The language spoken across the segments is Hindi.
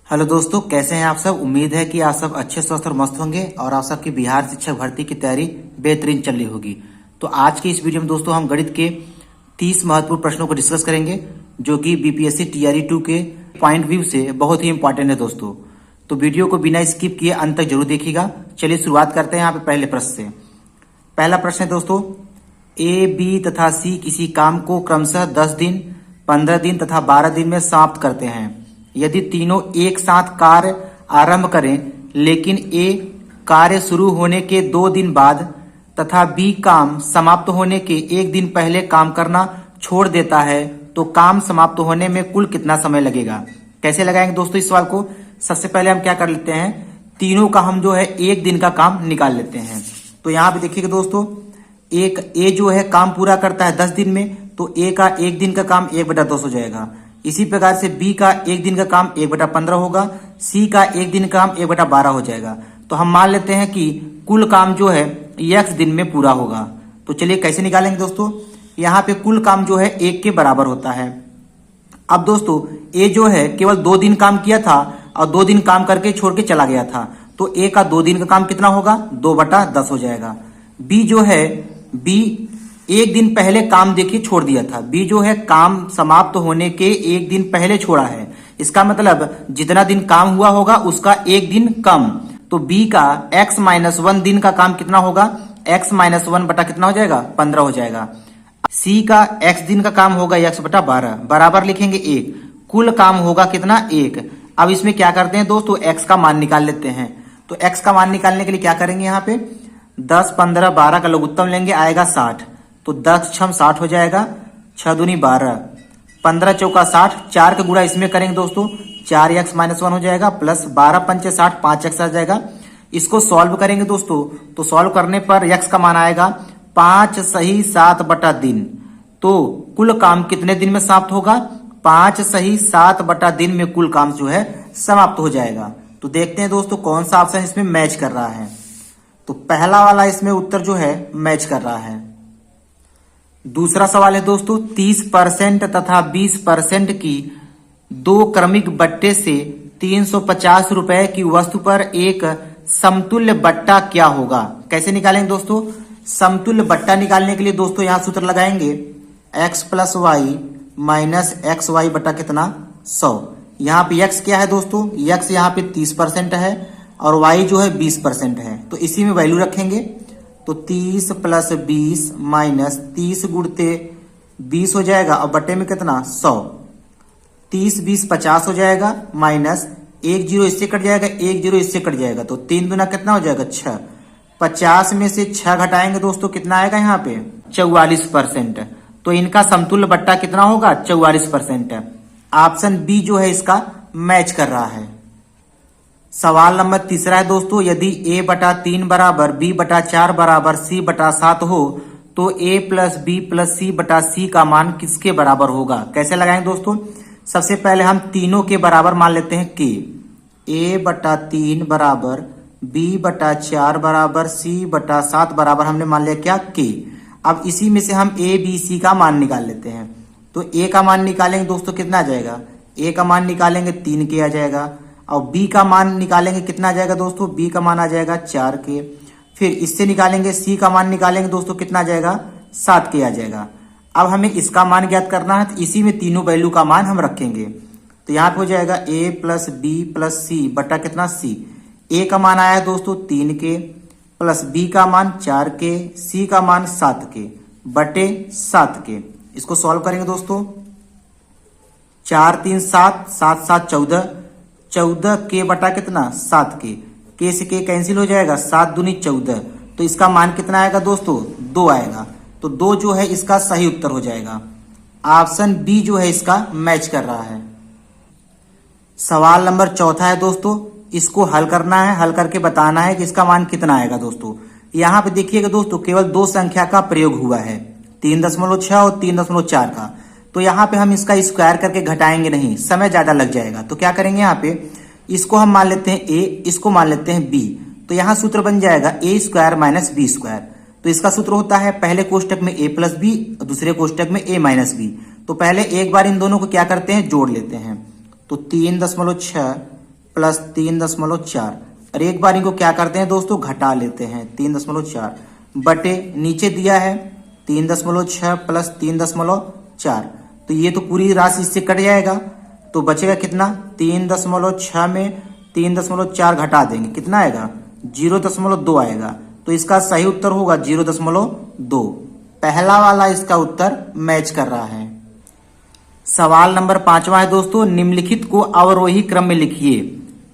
हेलो दोस्तों, कैसे हैं आप सब। उम्मीद है कि आप सब अच्छे स्वस्थ और मस्त होंगे और आप सबकी बिहार शिक्षक भर्ती की तैयारी बेहतरीन चल रही होगी। तो आज की इस वीडियो में दोस्तों हम गणित के 30 महत्वपूर्ण प्रश्नों को डिस्कस करेंगे, जो कि बीपीएससी टीआरई 2 के पॉइंट व्यू से बहुत ही इंपॉर्टेंट है दोस्तों। तो वीडियो को बिना स्किप किए अंत तक जरूर देखिएगा। चलिए शुरुआत करते हैं यहाँ पे पहले प्रश्न से। पहला प्रश्न है दोस्तों, ए, बी तथा सी किसी काम को क्रमशः 10 दिन, 15 दिन तथा 12 दिन में समाप्त करते हैं। यदि तीनों एक साथ कार्य आरंभ करें, लेकिन ए कार्य शुरू होने के 2 दिन बाद तथा बी काम समाप्त होने के 1 दिन पहले काम करना छोड़ देता है, तो काम समाप्त होने में कुल कितना समय लगेगा। कैसे लगाएंगे दोस्तों इस सवाल को। सबसे पहले हम क्या कर लेते हैं, तीनों का हम जो है 1 दिन का काम निकाल लेते हैं। तो यहाँ पे देखिएगा दोस्तों, एक ए जो है काम पूरा करता है 10 दिन में, तो ए का 1 दिन का काम 1/10 हो जाएगा। इसी प्रकार से बी का 1 दिन का काम 1/15 होगा, सी का 1 दिन का काम 1/12 हो जाएगा। तो हम मान लेते हैं कि कुल काम जो है x दिन में पूरा होगा। तो चलिए कैसे निकालेंगे दोस्तों। यहाँ पे कुल काम जो है 1 के बराबर होता है। अब दोस्तों ए जो है केवल 2 दिन काम किया था और 2 दिन काम करके छोड़ के चला गया था, तो ए का 2 दिन का काम कितना होगा, 2/10 हो जाएगा। बी जो है, बी 1 दिन पहले काम देखिए छोड़ दिया था। बी जो है काम समाप्त होने के 1 दिन पहले छोड़ा है। इसका मतलब जितना दिन काम हुआ होगा उसका 1 दिन कम। तो बी का x-1 दिन का काम कितना होगा, x-1 बटा कितना हो जाएगा, 15 हो जाएगा। सी का x दिन का काम होगा x/12, बराबर लिखेंगे 1। कुल काम होगा कितना, 1। अब इसमें क्या करते हैं दोस्तों, x का मान निकाल लेते हैं। तो x का मान निकालने के लिए क्या करेंगे, यहाँ पे 10, 15, 12 का लघुत्तम लेंगे, आएगा 60। तो 10 छम 60 हो जाएगा, 6 दूनी 12, 15 चौका 60, 4 का गुणा इसमें करेंगे दोस्तों, 4x-1 हो जाएगा, प्लस 12 पंचे 60, 5x आ जाएगा। इसको सॉल्व करेंगे दोस्तों, तो सॉल्व करने पर x का मान आएगा 5 सही 7 बटा दिन। तो कुल काम कितने दिन में समाप्त होगा, 5 सही 7 बटा दिन में कुल काम जो है समाप्त हो जाएगा। तो देखते हैं दोस्तों कौन सा ऑप्शन इसमें मैच कर रहा है। तो पहला वाला इसमें उत्तर जो है मैच कर रहा है। दूसरा सवाल है दोस्तों, 30% तथा 20% की 2 क्रमिक बट्टे से 350 रुपए की वस्तु पर एक समतुल्य बट्टा क्या होगा। कैसे निकालेंगे दोस्तों, समतुल्य बट्टा निकालने के लिए दोस्तों यहां सूत्र लगाएंगे, x + y माइनस XY बटा कितना, 100। यहाँ पे x क्या है दोस्तों, x यहाँ पे 30% है और y जो है 20% है। तो इसी में वैल्यू रखेंगे। तो 30 + 20 माइनस 30 गुणते 20 हो जाएगा और बटे में कितना, 100। 30 20 50 हो जाएगा, माइनस 1 0 इससे कट जाएगा, 1 0 इससे कट जाएगा, तो 3 दूना कितना हो जाएगा, 6। 50 में से 6 घटाएंगे दोस्तों, कितना आएगा यहाँ पे, 44%। तो इनका समतुल्य बट्टा कितना होगा, 44%। ऑप्शन बी जो है इसका मैच कर रहा है। सवाल नंबर तीसरा है दोस्तों, यदि a/3 बराबर b/4 बराबर c/7 हो, तो a + b + c/c का मान किसके बराबर होगा। कैसे लगाएंगे दोस्तों, सबसे पहले हम तीनों के बराबर मान लेते हैं k। a/3 बराबर b/4 बराबर c/7 बराबर हमने मान लिया क्या, k। अब इसी में से हम a b c का मान निकाल लेते हैं। तो a का मान निकालेंगे दोस्तों, कितना आ जाएगा, a का मान निकालेंगे 3k आ जाएगा, और b का मान निकालेंगे कितना आ जाएगा दोस्तों, b का मान आ जाएगा 4k। फिर इससे निकालेंगे c का मान निकालेंगे दोस्तों, कितना आ जाएगा, 7k आ जाएगा। अब हमें इसका मान ज्ञात करना है, तो इसी में तीनों वैल्यू का मान हम रखेंगे। तो यहाँ पे हो जाएगा a + b + c बटा कितना, c। a का मान आया दोस्तों 3k, प्लस b का मान 4k, c का मान 7k बटे 7k। इसको सॉल्व करेंगे दोस्तों, 4 3 7, 7 7 14, 14k बटा कितना, 7k। k से k कैंसिल हो जाएगा, 7 दूनी 14। तो इसका मान कितना आएगा दोस्तों, 2 आएगा। तो 2 जो है इसका सही उत्तर हो जाएगा। ऑप्शन बी जो है इसका मैच कर रहा है। सवाल नंबर चौथा है दोस्तों, इसको हल करना है, हल करके बताना है कि इसका मान कितना आएगा दोस्तों। यहाँ पे देखिएगा दोस्तों, केवल 2 संख्या का प्रयोग हुआ है, 3.6 और 3.4 का। तो यहाँ पे हम इसका स्क्वायर करके घटाएंगे नहीं, समय ज्यादा लग जाएगा। तो क्या करेंगे, यहाँ पे इसको हम मान लेते हैं a, इसको मान लेते हैं b। तो यहाँ सूत्र बन जाएगा a² - b²। तो इसका सूत्र होता है पहले कोष्टक में a + b, दूसरे कोष्टक में a - b। तो पहले एक बार इन दोनों को क्या करते हैं, जोड़ लेते हैं। तो 3.6 प्लस 3.4। और एक बार इनको क्या करते हैं दोस्तों, घटा लेते हैं। 3.4 बटे नीचे दिया है 3.6 प्लस 3.4। तो ये तो पूरी राशि इससे कट जाएगा, तो बचेगा कितना, 3.6 में 3.4 घटा देंगे, कितना आएगा, 0.2 आएगा। तो इसका सही उत्तर होगा 0.2। पहला वाला इसका उत्तर मैच कर रहा है। सवाल नंबर 5वां है दोस्तों, निम्नलिखित को अवरोही क्रम में लिखिए।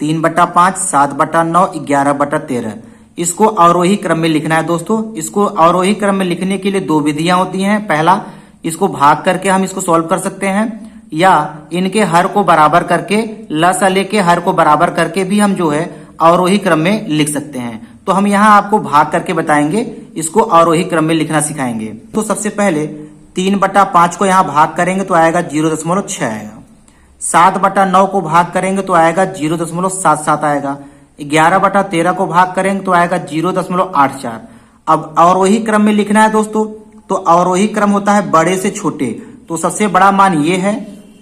3/5, 7/9, 11/13। इसको अवरोही क्रम में लिखना है दोस्तों। इसको अवरोही क्रम में लिखने के लिए दो विधियां होती हैं। पहला, इसको भाग करके हम इसको सॉल्व कर सकते हैं, या इनके हर को बराबर करके, लसाले के हर को बराबर करके भी हम जो है अवरोही क्रम में लिख सकते हैं। तो हम यहाँ आपको भाग करके बताएंगे, इसको अवरोही क्रम में लिखना सिखाएंगे। तो सबसे पहले 3/5 को यहाँ भाग करेंगे तो आएगा 0.6 आएगा। 7/9 को भाग करेंगे तो आएगा 0.77 आएगा। 11/13 को भाग करेंगे तो आएगा 0.84। अब अवरोही क्रम में लिखना है दोस्तों, तो अवरोही क्रम होता है बड़े से छोटे। तो सबसे बड़ा मान ये है,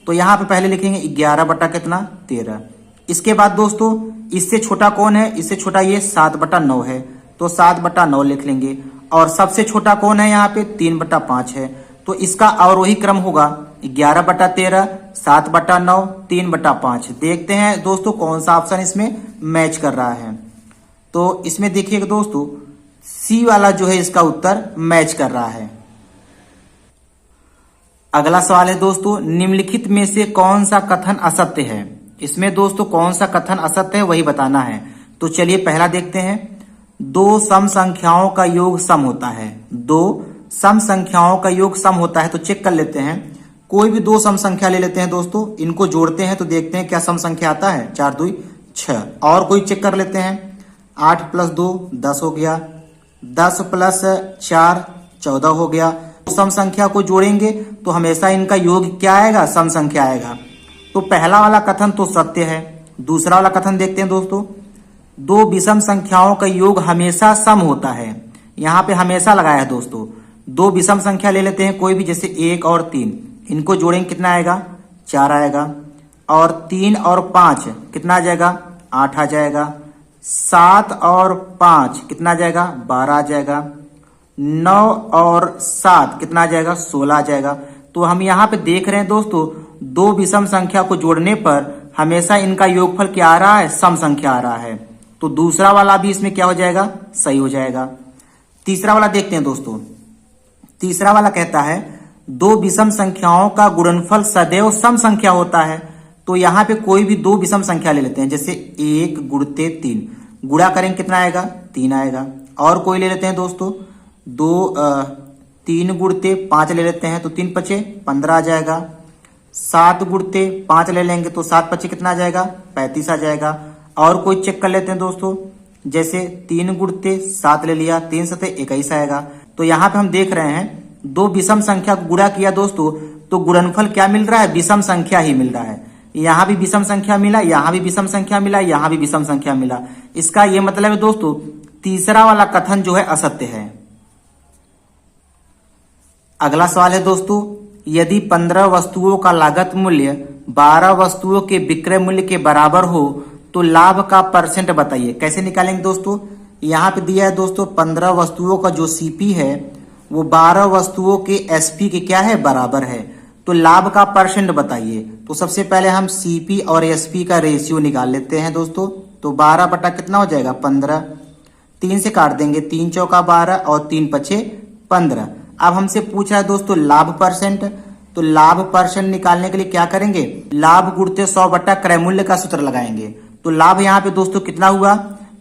तो यहाँ पे पहले लिखेंगे 11/13। इसके बाद दोस्तों इससे छोटा कौन है, इससे छोटा ये 7/9 है, तो 7/9 लिख लेंगे। और सबसे छोटा कौन है यहाँ पे, 3/5 है। तो इसका अवरोही क्रम होगा 11/13, 7/9, 3/5। देखते हैं दोस्तों कौन सा ऑप्शन इसमें मैच कर रहा है। तो इसमें देखिएगा दोस्तों, सी वाला जो है इसका उत्तर मैच कर रहा है। अगला सवाल है दोस्तों, निम्नलिखित में से कौन सा कथन असत्य है। इसमें दोस्तों कौन सा कथन असत्य है वही बताना है। तो चलिए पहला देखते हैं, दो सम संख्याओं का योग सम होता है। दो सम संख्याओं का योग सम होता है, तो चेक कर लेते हैं। कोई भी दो सम संख्या ले लेते हैं दोस्तों, इनको जोड़ते हैं तो देखते हैं क्या सम संख्या आता है। 4 2 6। और कोई चेक कर लेते हैं, 8 + 2 10 हो गया, 10 + 4 14 हो गया। सम संख्या को जोड़ेंगे तो हमेशा इनका योग क्या आएगा, सम संख्या आएगा। तो पहला वाला कथन तो सत्य है। दूसरा वाला कथन देखते हैं दोस्तों, दो विषम संख्याओं का योग हमेशा सम होता है। यहाँ पे हमेशा लगाया है दोस्तों। दो विषम संख्या ले लेते हैं कोई भी, जैसे 1 और 3, इनको जोड़ेंगे कितना आएगा, 4 आएगा। और 3 और 5 कितना आ जाएगा, 8 आ जाएगा। 7 और 5 कितना आ जाएगा, 12 आ जाएगा। 9 और 7 कितना आ जाएगा, 16 आ जाएगा। तो हम यहाँ पे देख रहे हैं दोस्तों, दो विषम संख्या को जोड़ने पर हमेशा इनका योगफल क्या आ रहा है, सम संख्या आ रहा है। तो दूसरा वाला भी इसमें क्या हो जाएगा, सही हो जाएगा। तीसरा वाला देखते हैं दोस्तों। तीसरा वाला कहता है, दो विषम संख्याओं का गुणनफल सदैव सम संख्या होता है। तो यहाँ पे कोई भी दो विषम संख्या ले लेते हैं, जैसे 1 गुणते 3, गुणा करेंगे कितना आएगा, 3 आएगा। और कोई ले लेते हैं दोस्तों, 3 गुणते 5 ले लेते हैं, तो 3 × 5 = 15 आ जाएगा। 7 गुणते 5 ले लेंगे तो 7 × 5 कितना आ जाएगा, 35 आ जाएगा। और कोई चेक कर लेते हैं दोस्तों, जैसे 3 गुणते 7 ले लिया, 3 × 7 = 21 आएगा। तो यहाँ पे हम देख रहे हैं दो विषम संख्या को गुणा किया दोस्तों, तो गुणनफल क्या मिल रहा है, विषम संख्या ही मिल रहा है। यहाँ भी विषम संख्या मिला, यहाँ भी विषम संख्या मिला, यहाँ भी विषम संख्या मिला। इसका ये मतलब है दोस्तों, तीसरा वाला कथन जो है असत्य है। अगला सवाल है दोस्तों, यदि 15 वस्तुओं का लागत मूल्य 12 वस्तुओं के विक्रय मूल्य के बराबर हो तो लाभ का % बताइए। कैसे निकालेंगे दोस्तों, यहाँ पे दिया है दोस्तों 15 वस्तुओं का जो सीपी है वो 12 वस्तुओं के एसपी के क्या है, बराबर है। तो लाभ का % बताइए। तो सबसे पहले हम सीपी और एसपी का रेशियो निकाल लेते हैं दोस्तों। तो 12 बटा कितना हो जाएगा, 15। 3 से काट देंगे, 3 चौका 12 और 3 × 5 = 15। अब हमसे पूछ रहा है दोस्तों लाभ %। तो लाभ % निकालने के लिए क्या करेंगे, लाभ गुणते 100 बटा क्रय मूल्य का सूत्र लगाएंगे। तो लाभ यहाँ पे दोस्तों कितना हुआ,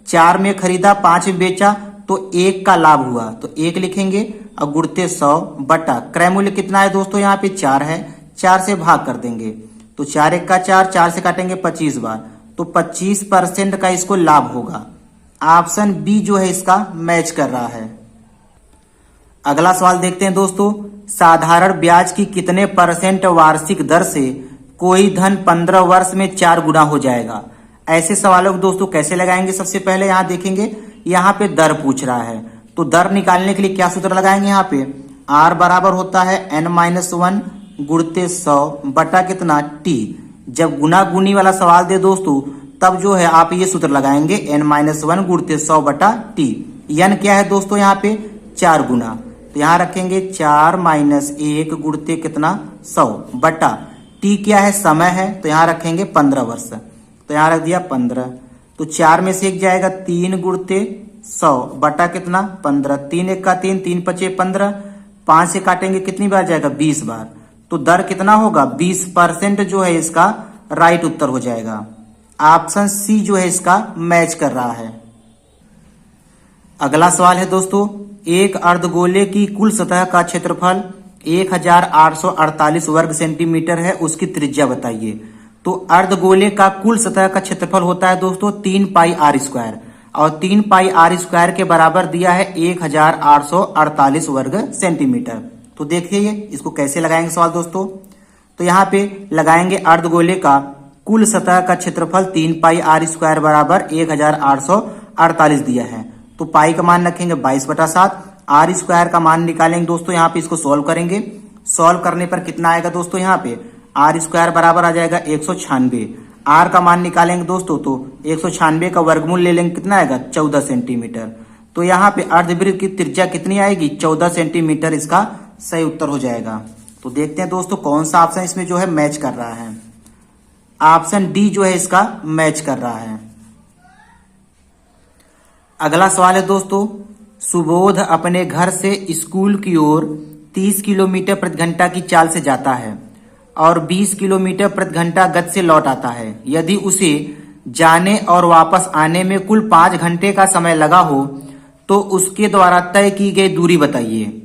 4 में खरीदा 5 में बेचा, तो 1 का लाभ हुआ, तो 1 लिखेंगे। और गुणते 100 बटा क्रय मूल्य कितना है दोस्तों, यहाँ पे 4 है, 4 से भाग कर देंगे। तो 4 × 1 = 4, 4 से काटेंगे 25 बार, तो 25% का इसको लाभ होगा। ऑप्शन बी जो है इसका मैच कर रहा है। अगला सवाल देखते हैं दोस्तों, साधारण ब्याज की कितने % वार्षिक दर से कोई धन 15 वर्ष में 4 गुना हो जाएगा। ऐसे सवालों को दोस्तों कैसे लगाएंगे, सबसे पहले यहाँ देखेंगे, यहाँ पे दर पूछ रहा है। तो दर निकालने के लिए क्या सूत्र लगाएंगे, यहाँ पे R बराबर होता है n-1 गुणते 100 बटा कितना t। जब गुना गुनी वाला सवाल दे दोस्तों तब जो है आप ये सूत्र लगाएंगे n-1 गुणते 100/t। n क्या है दोस्तों यहाँ पे 4 गुना, तो यहाँ रखेंगे 4 - 1 गुणते कितना 100 बटा t क्या है समय है, तो यहाँ रखेंगे 15 वर्ष, तो यहाँ रख दिया 15। तो 4 में से 1 जाएगा 3 गुणते 100 बटा कितना 15, 3 1 का 3, 3 5 15, 5 से काटेंगे कितनी बार जाएगा 20 बार, तो दर कितना होगा 20% जो है इसका राइट उत्तर हो जाएगा। ऑप्शन सी जो है इसका मैच कर रहा है। अगला सवाल है दोस्तों, एक अर्धगोले की कुल सतह का क्षेत्रफल 1848 वर्ग सेंटीमीटर है, उसकी त्रिज्या बताइए। तो अर्धगोले का कुल सतह का क्षेत्रफल होता है दोस्तों 3 पाई आर स्क्वायर, और 3 पाई आर स्क्वायर के बराबर दिया है 1848 वर्ग सेंटीमीटर। तो देखिए इसको कैसे लगाएंगे सवाल दोस्तों। तो यहाँ पे लगाएंगे अर्धगोले का कुल सतह का क्षेत्रफल 3 पाई आर स्क्वायर बराबर 1848 दिया है, तो पाई का मान रखेंगे 22/7, आर स्क्वायर का मान निकालेंगे दोस्तों। यहाँ पे इसको सॉल्व करेंगे, सॉल्व करने पर कितना आएगा दोस्तों, यहाँ पे आर स्क्वायर बराबर आ जाएगा 196। आर का मान निकालेंगे दोस्तों, तो 196 का वर्गमूल ले लेंगे, कितना आएगा 14 सेंटीमीटर। तो यहाँ पे अर्धवृत्त की त्रिज्या कितनी आएगी 14 सेंटीमीटर, इसका सही उत्तर हो जाएगा। तो देखते हैं दोस्तों कौन सा ऑप्शन इसमें जो है मैच कर रहा है। ऑप्शन डी जो है इसका मैच कर रहा है। अगला सवाल है दोस्तों, सुबोध अपने घर से स्कूल की ओर 30 किलोमीटर प्रति घंटा की चाल से जाता है और 20 किलोमीटर प्रति घंटा गति से लौट आता है। यदि उसे जाने और वापस आने में कुल 5 घंटे का समय लगा हो तो उसके द्वारा तय की गई दूरी बताइए।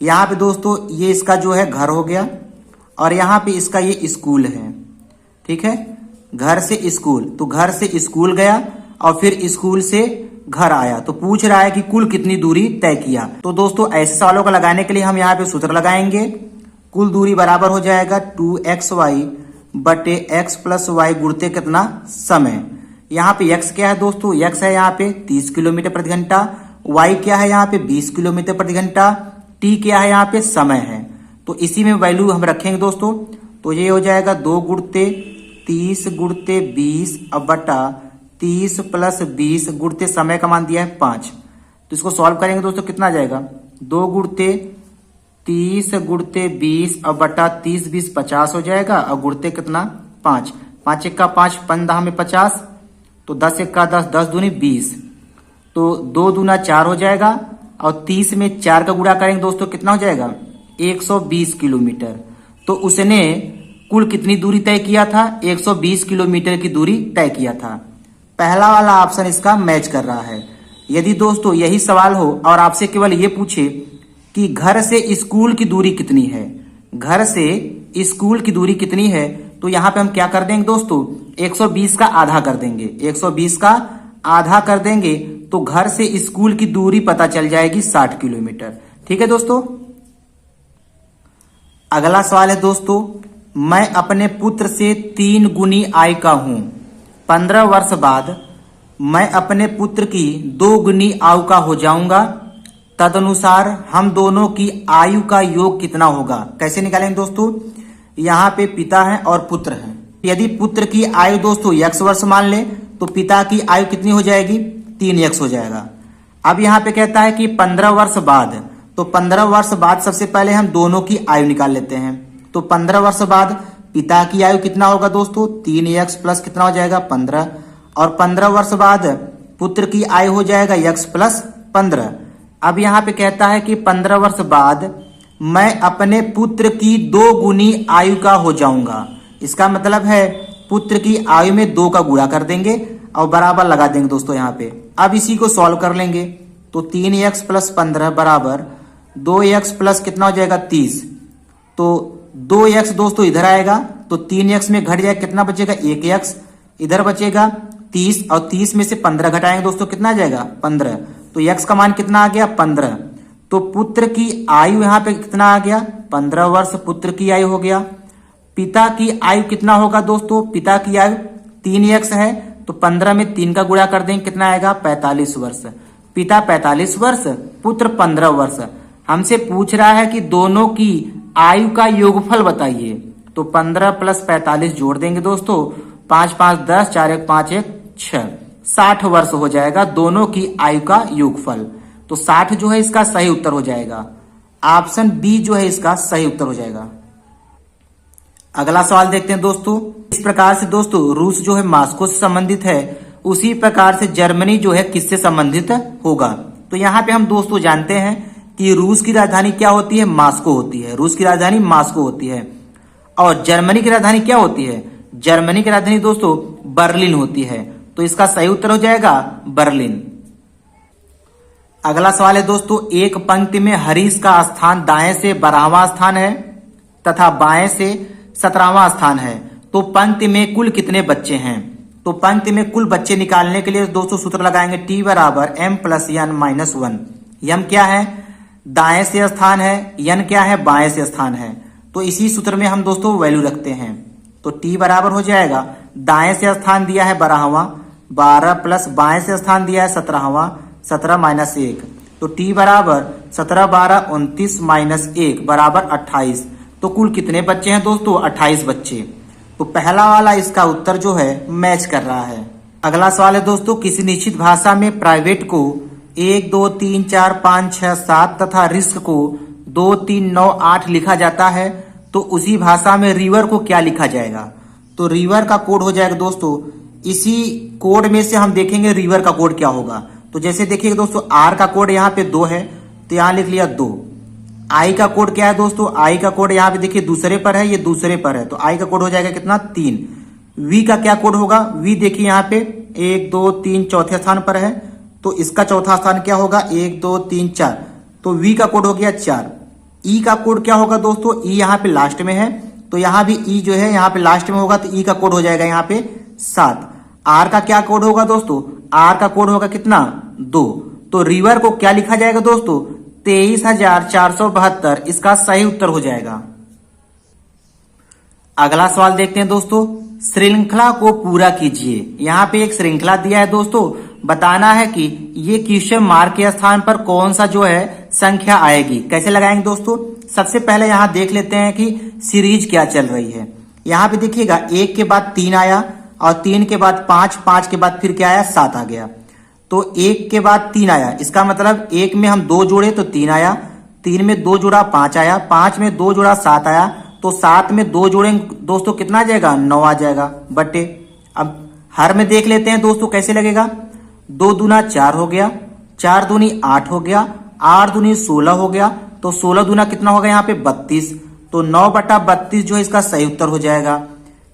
यहाँ पे दोस्तों ये इसका जो है घर हो गया, और यहाँ पे इसका ये स्कूल है, ठीक है। घर से स्कूल, तो घर से स्कूल गया और फिर स्कूल से घर आया, तो पूछ रहा है कि कुल कितनी दूरी तय किया। तो दोस्तों ऐसे सवालों को लगाने के लिए हम यहाँ पे सूत्र लगाएंगे। कुल दूरी बराबर हो जाएगा 2xy बटे x + y गुणते कितना समय। यहाँ पे x क्या है दोस्तों, x है यहाँ पे 30 किलोमीटर प्रति घंटा, y क्या है यहाँ पे 20 किलोमीटर प्रति घंटा, t क्या है यहाँ पे समय है। तो इसी में वैल्यू हम रखेंगे दोस्तों। तो ये हो जाएगा 2 गुणते 30 गुणते 20 अब बटा 30 + 20 गुणते समय का मान दिया है 5। तो इसको सॉल्व करेंगे दोस्तों, कितना आ जाएगा 2 गुणते 30 गुणते 20 अब बटा 30 20 50 हो जाएगा, और गुणते कितना 5, 5 1 का 5, 15 में 50, तो 10 1 का 10, 10 दूनी 20, तो 2 दूना 4 हो जाएगा, और 30 में 4 का गुणा करेंगे दोस्तों, कितना हो जाएगा 120 किलोमीटर। तो उसने कुल कितनी दूरी तय किया था 120 किलोमीटर की दूरी तय किया था। पहला वाला ऑप्शन इसका मैच कर रहा है। यदि दोस्तों यही सवाल हो और आपसे केवल ये पूछे कि घर से स्कूल की दूरी कितनी है, घर से स्कूल की दूरी कितनी है, तो यहाँ पे हम क्या कर देंगे दोस्तों 120 का आधा कर देंगे, 120 का आधा कर देंगे, तो घर से स्कूल की दूरी पता चल जाएगी 60 किलोमीटर। ठीक है दोस्तों। अगला सवाल है दोस्तों, मैं अपने पुत्र से 3 गुनी आय का हूं, 15 वर्ष बाद मैं अपने पुत्र की 2 गुनी आयु का हो जाऊंगा, तदनुसार हम दोनों की आयु का योग कितना होगा। कैसे निकालेंगे दोस्तों, यहाँ पे पिता है और पुत्र है। यदि पुत्र की आयु दोस्तों x वर्ष मान ले तो पिता की आयु कितनी हो जाएगी 3x हो जाएगा। अब यहाँ पे कहता है कि 15 वर्ष बाद, तो 15 वर्ष बाद सबसे पहले हम दोनों की आयु निकाल लेते हैं। तो 15 वर्ष बाद पिता की आयु कितना होगा दोस्तों 3x प्लस कितना हो जाएगा 15, और 15 वर्ष बाद पुत्र की आयु हो जाएगा x प्लस 15। अब यहाँ पे कहता है कि 15 वर्ष बाद मैं अपने पुत्र की 2 गुनी आयु का हो जाऊंगा। इसका मतलब है पुत्र की आयु में 2 का गुणा कर देंगे और बराबर लगा देंगे दोस्तों यहाँ पे। अब इसी को सॉल्व कर लेंगे, तो 3x प्लस 15 बराबर 2x प्लस कितना हो जाएगा 30। तो 2x दोस्तों इधर आएगा, तो 3x में घट जाएगा, कितना बचेगा 1x, इधर बचेगा 30, और 30 में से 15 घटाएंगे दोस्तों, कितना आ जाएगा 15। तो x का मान कितना आ गया 15। तो पुत्र की आयु यहाँ पे कितना आ गया 15 वर्ष पुत्र की आयु हो गया। पिता की आयु कितना होगा दोस्तों, पिता की आयु 3x है, तो 15 में 3 का गुणा कर देंगे, कितना आएगा 45 वर्ष। पिता 45 वर्ष, पुत्र 15 वर्ष। हमसे पूछ रहा है कि दोनों की आयु का योगफल बताइए। तो 15 प्लस 45 जोड़ देंगे दोस्तों, 5 5 10, 4 1 5 1 6, 60 वर्ष हो जाएगा दोनों की आयु का योगफल। तो 60 जो है इसका सही उत्तर हो जाएगा। ऑप्शन बी जो है इसका सही उत्तर हो जाएगा। अगला सवाल देखते हैं दोस्तों। इस प्रकार से दोस्तों रूस जो है मॉस्को से संबंधित है, उसी प्रकार से जर्मनी जो है किससे संबंधित होगा। तो यहाँ पे हम दोस्तों जानते हैं कि रूस की राजधानी क्या होती है, मॉस्को होती है। रूस की राजधानी मॉस्को होती है। और जर्मनी की राजधानी क्या होती है, जर्मनी की राजधानी दोस्तों बर्लिन होती है। तो इसका सही उत्तर हो जाएगा बर्लिन। अगला सवाल है दोस्तों, एक पंक्ति में हरीश का स्थान दाएं से 12वां स्थान है तथा बाएं से 17वां स्थान है, तो पंक्ति में कुल कितने बच्चे हैं। तो पंक्ति में कुल बच्चे निकालने के लिए दोस्तों सूत्र लगाएंगे T बराबर m + n - 1। m क्या है, दाएं से स्थान है, n क्या है, बाएं से स्थान है। तो इसी सूत्र में हम दोस्तों वैल्यू रखते हैं। तो T बराबर हो जाएगा, दाएं से स्थान दिया है 12वां, 12 प्लस बाएं से स्थान दिया है 17वां, 17 - 1। तो T बराबर 17 12 29 - 1 बराबर 28। तो कुल कितने बच्चे हैं दोस्तों, 28 बच्चे। तो पहला वाला इसका उत्तर जो है मैच कर रहा है। अगला सवाल है दोस्तों, किसी निश्चित भाषा में प्राइवेट को 1 2 3 4 5 6 7 तथा रिस्क को 2 3 9 8 लिखा जाता है, तो उसी भाषा में रिवर को क्या लिखा जाएगा। तो रिवर का कोड हो जाएगा दोस्तों, इसी कोड में से हम देखेंगे रिवर का कोड क्या होगा। तो जैसे देखिएगा दोस्तों, आर का कोड यहाँ पे 2 है, तो यहाँ लिख लिया 2। आई का कोड क्या है दोस्तों, आई का कोड यहाँ पे देखिए दूसरे पर है, ये दूसरे पर है, तो आई का कोड हो जाएगा कितना, 3। वी का क्या कोड होगा, वी देखिए यहाँ पे 1 2 3 चौथे स्थान पर है, तो इसका चौथा स्थान क्या होगा, 1 2 3 4, तो वी का कोड हो गया 4। ई का कोड क्या होगा दोस्तों, ई यहाँ पे लास्ट में है, तो यहाँ भी ई जो है यहाँ पे लास्ट में होगा, तो ई का कोड हो जाएगा यहाँ पे 7। आर का क्या कोड होगा दोस्तों, आर का कोड होगा कितना, 2। तो रिवर को क्या लिखा जाएगा दोस्तों, 23,472, इसका सही उत्तर हो जाएगा। अगला सवाल देखते हैं दोस्तों, श्रृंखला को पूरा कीजिए। यहाँ पे एक श्रृंखला दिया है दोस्तों, बताना है कि ये क्वेश्चन मार्क के स्थान पर कौन सा जो है संख्या आएगी। कैसे लगाएंगे दोस्तों, सबसे पहले यहाँ देख लेते हैं कि सीरीज क्या चल रही है। यहाँ पे देखिएगा 1 के बाद 3 आया, और 3 के बाद 5, 5 के बाद फिर क्या आया, 7 आ गया। तो 1 के बाद 3 आया, इसका मतलब 1 में हम 2 जोड़े तो 3 आया, 3 में 2 जोड़ा 5 आया, 5 में 2 जोड़ा 7 आया, तो 7 में 2 जोड़े दोस्तों कितना आ जाएगा, 9 आ जाएगा बटे। अब हर में देख लेते हैं दोस्तों कैसे लगेगा, 2 दूना 4 हो गया, 4 दूनी 8 हो गया, 8 दूनी 16 हो गया, तो 16 दूना कितना होगा यहाँ पे 32। तो 9/32 जो है इसका सही उत्तर हो जाएगा।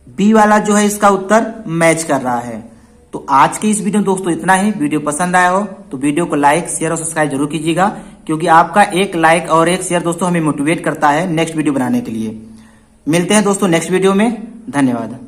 बी वाला जो है इसका उत्तर मैच कर रहा है। तो आज के इस वीडियो में दोस्तों इतना ही। वीडियो पसंद आया हो तो वीडियो को लाइक शेयर और सब्सक्राइब जरूर कीजिएगा, क्योंकि आपका एक लाइक और एक शेयर दोस्तों हमें मोटिवेट करता है नेक्स्ट वीडियो बनाने के लिए। मिलते हैं दोस्तों नेक्स्ट वीडियो में, धन्यवाद।